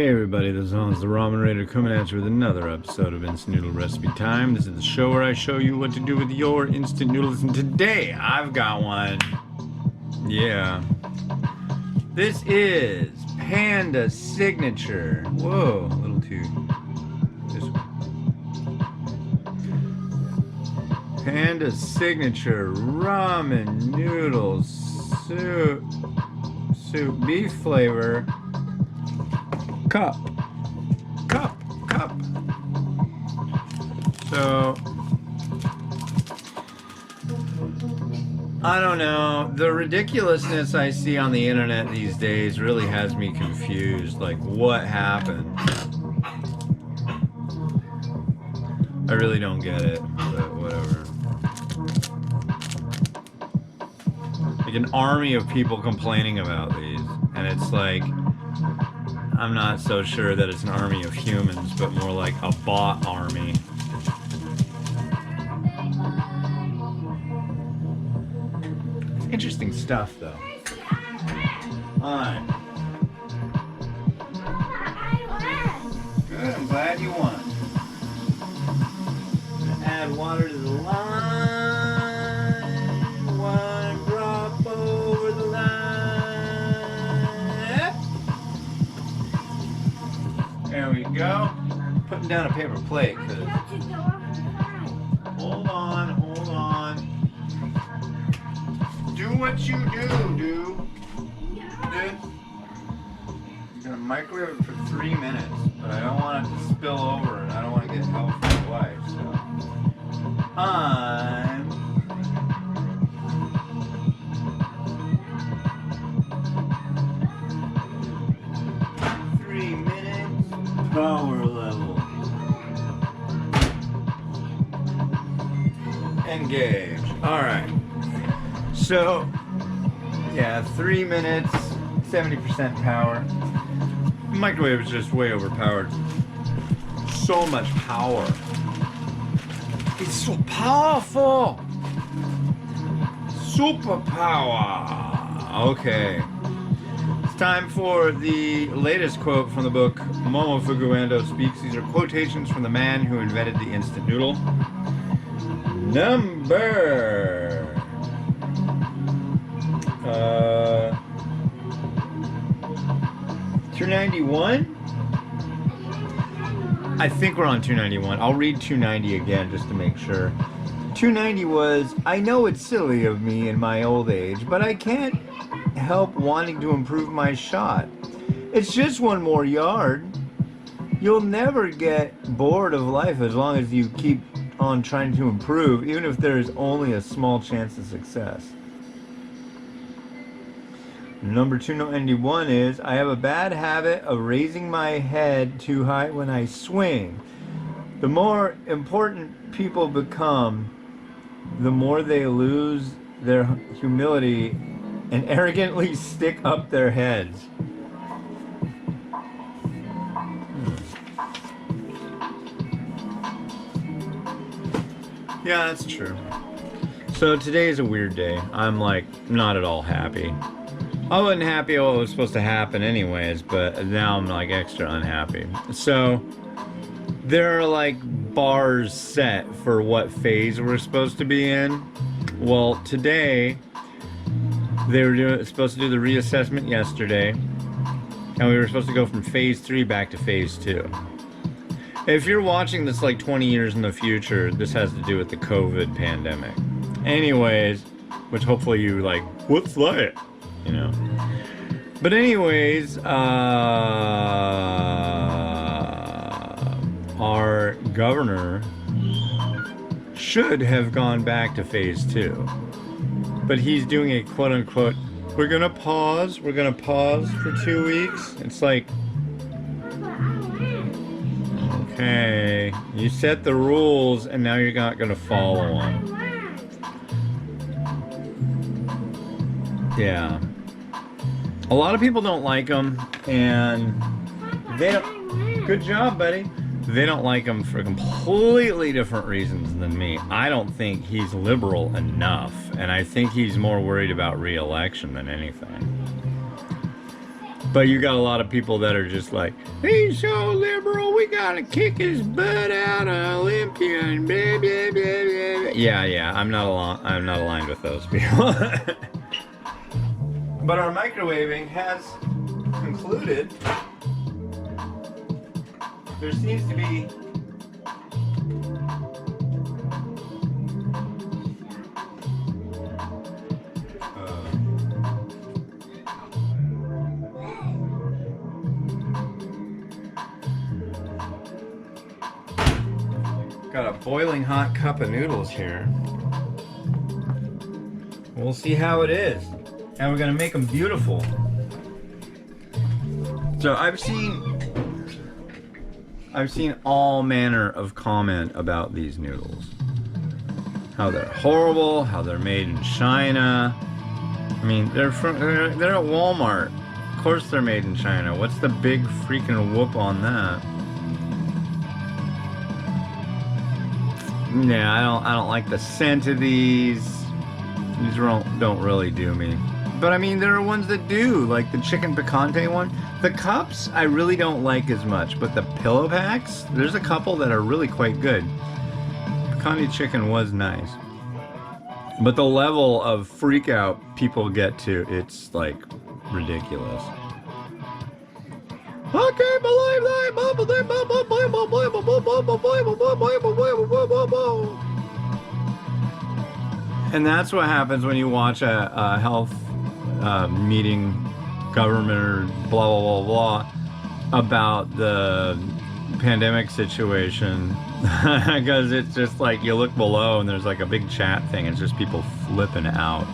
Hey everybody, this is Hans the Ramen Raider coming at you with another episode of Instant Noodle Recipe Time. This is the show where I show you what to do with your instant noodles, and today I've got one. Yeah. This is Panda Signature. Whoa, a little too... This one. Panda Signature Ramen Noodles Soup Beef Flavor Cup. So, I don't know. The ridiculousness I see on the internet these days really has me confused. Like, what happened? I really don't get it, but whatever. Like an army of people complaining about these, and it's like, I'm not so sure that it's an army of humans, but more like a bot army. Interesting stuff, though. Alright. Good, I'm glad you won. Add water to the line. One drop over the line. There we go. Putting down a paper plate, because... Hold on. Do what you do. I'm gonna microwave it for 3 minutes, but I don't want it to spill over, and I don't want to get help from my wife, so... I'm... 3 minutes, power level. Engage. Alright. So, yeah, 3 minutes, 70% power. Microwave is just way overpowered. So much power. It's so powerful. Superpower. Okay. It's time for the latest quote from the book Momo Fuguendo Speaks. These are quotations from the man who invented the instant noodle. Number 291? I think we're on 291. I'll read 290 again just to make sure. 290 was, I know it's silly of me in my old age, but I can't help wanting to improve my shot. It's just one more yard. You'll never get bored of life as long as you keep on trying to improve, even if there is only a small chance of success. Number 291 is, I have a bad habit of raising my head too high when I swing. The more important people become, the more they lose their humility and arrogantly stick up their heads. Yeah, that's true. So today is a weird day. I'm like not at all happy. I wasn't happy what was supposed to happen anyways, but now I'm like extra unhappy. So there are like bars set for what phase we're supposed to be in. Well, today they were supposed to do the reassessment yesterday, and we were supposed to go from phase 3 back to phase 2. If you're watching this like 20 years in the future, this has to do with the COVID pandemic. Anyways, which hopefully you like, what's that? You know. But anyways, our governor should have gone back to phase 2. But he's doing a quote-unquote, we're gonna pause for 2 weeks. It's like, okay, you set the rules and now you're not gonna follow them. Yeah. A lot of people don't like him, and they don't... Good job, buddy. They don't like him for completely different reasons than me. I don't think he's liberal enough, and I think he's more worried about re-election than anything. But you got a lot of people that are just like, he's so liberal, we gotta kick his butt out of Olympia and blah, blah, blah, blah, blah. Yeah, I'm not aligned with those people. But our microwaving has concluded. There seems to be got a boiling hot cup of noodles here. We'll see how it is. And we're gonna make them beautiful. So I've seen all manner of comment about these noodles. How they're horrible, how they're made in China. I mean, they're at Walmart. Of course they're made in China. What's the big freaking whoop on that? Yeah, I don't like the scent of these. These don't really do me. But I mean, there are ones that do, like the chicken picante one. The cups, I really don't like as much, but the pillow packs, there's a couple that are really quite good. Picante chicken was nice. But the level of freak out people get to, it's like ridiculous. I can't believe that. And that's what happens when you watch a health meeting, government or blah blah blah blah about the pandemic situation. Because it's just like you look below and there's like a big chat thing. It's just people flipping out.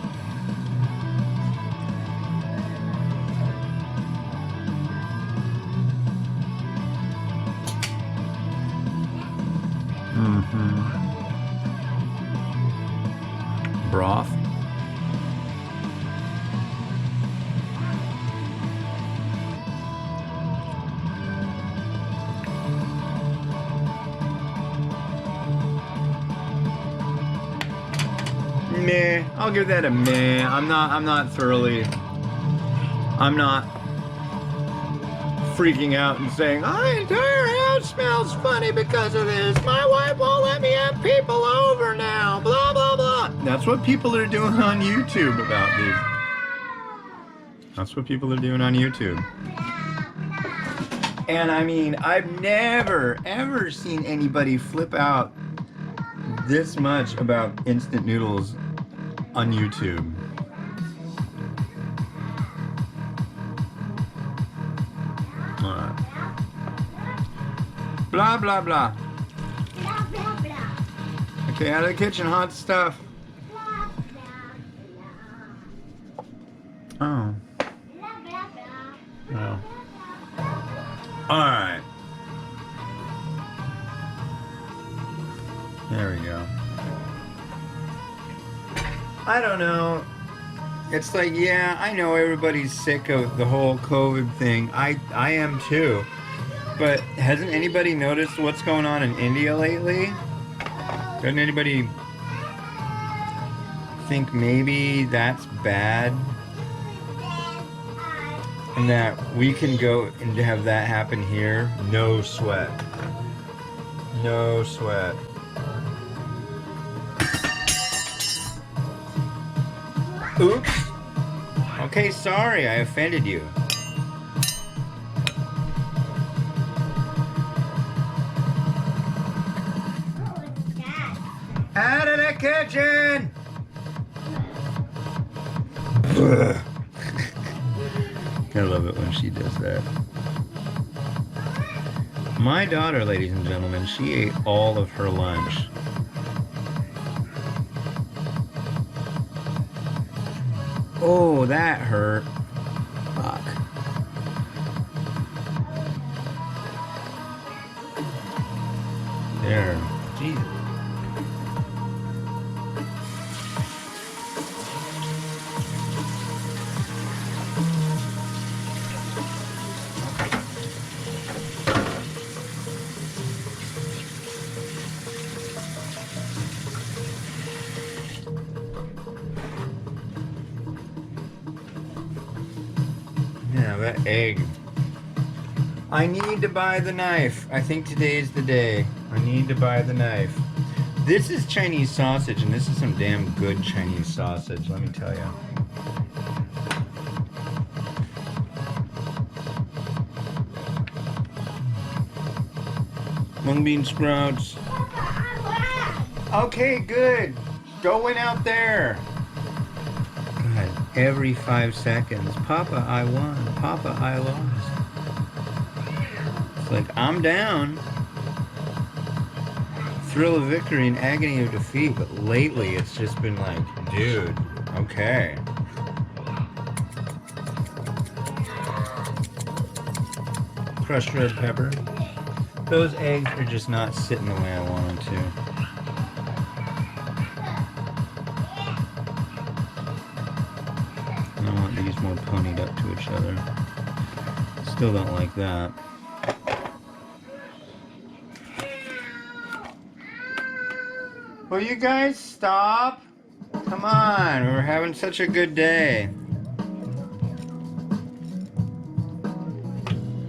Broth. Meh. I'll give that a meh. I'm not freaking out and saying, my entire house smells funny because of this. My wife won't let me have people over now. Blah, blah, blah. That's what people are doing on YouTube about these. That's what people are doing on YouTube. And I mean, I've never, ever seen anybody flip out this much about instant noodles on YouTube. Blah, blah, blah. Blah, blah, blah. Okay, out of the kitchen, hot stuff. Blah, blah, Oh. blah, blah, blah. Oh. Alright. There we go. I don't know. It's like, yeah, I know everybody's sick of the whole COVID thing. I am too. But hasn't anybody noticed what's going on in India lately? Doesn't anybody think maybe that's bad? And that we can go and have that happen here? No sweat. No sweat. Oops. Okay, sorry, I offended you. Out of the kitchen! I love it when she does that. My daughter, ladies and gentlemen, she ate all of her lunch. Oh, that hurt. Fuck. There. Jesus. that egg. I need to buy the knife. I think today's the day. I need to buy the knife. This is Chinese sausage, and this is some damn good Chinese sausage, let me tell you. Mung bean sprouts. Okay, good. Go in out there. God, every 5 seconds. Papa, I won. Papa, I lost. It's like, I'm down. Thrill of victory and agony of defeat, but lately it's just been like, dude, okay. Crushed red pepper. Those eggs are just not sitting the way I want them to. I want these more ponied up to each other. Still don't like that. Will you guys stop? Come on, we're having such a good day.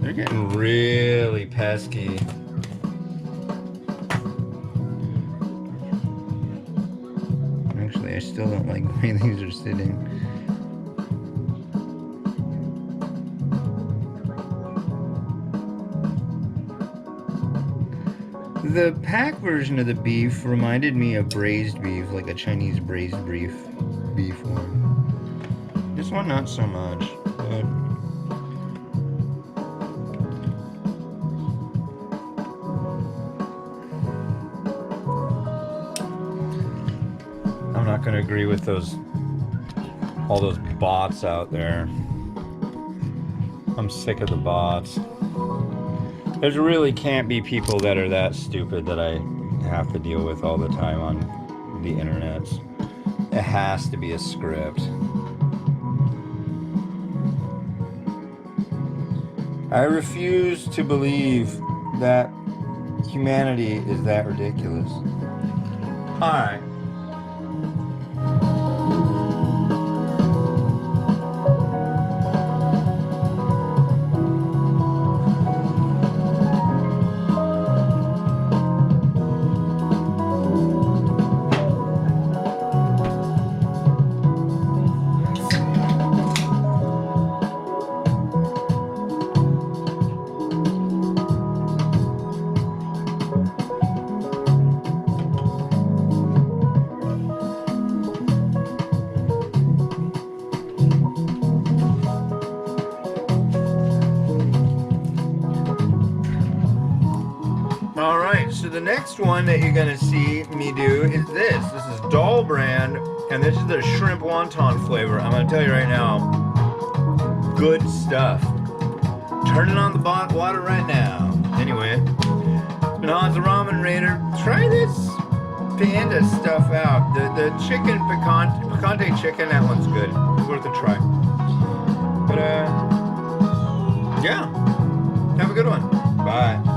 They're getting really pesky. Actually, I still don't like the way these are sitting. The pack version of the beef reminded me of braised beef, like a Chinese braised beef one. This one not so much, but I'm not gonna agree with all those bots out there. I'm sick of the bots. There really can't be people that are that stupid that I have to deal with all the time on the internet. It has to be a script. I refuse to believe that humanity is that ridiculous. Alright. Alright, so the next one that you're gonna see me do is this. This is Doll brand, and this is the shrimp wonton flavor. I'm gonna tell you right now, good stuff. Turning on the water right now. Anyway, it's been Hans the Ramen Raider. Try this Panda stuff out. The chicken picante chicken, that one's good. It's worth a try. But yeah, have a good one. Bye.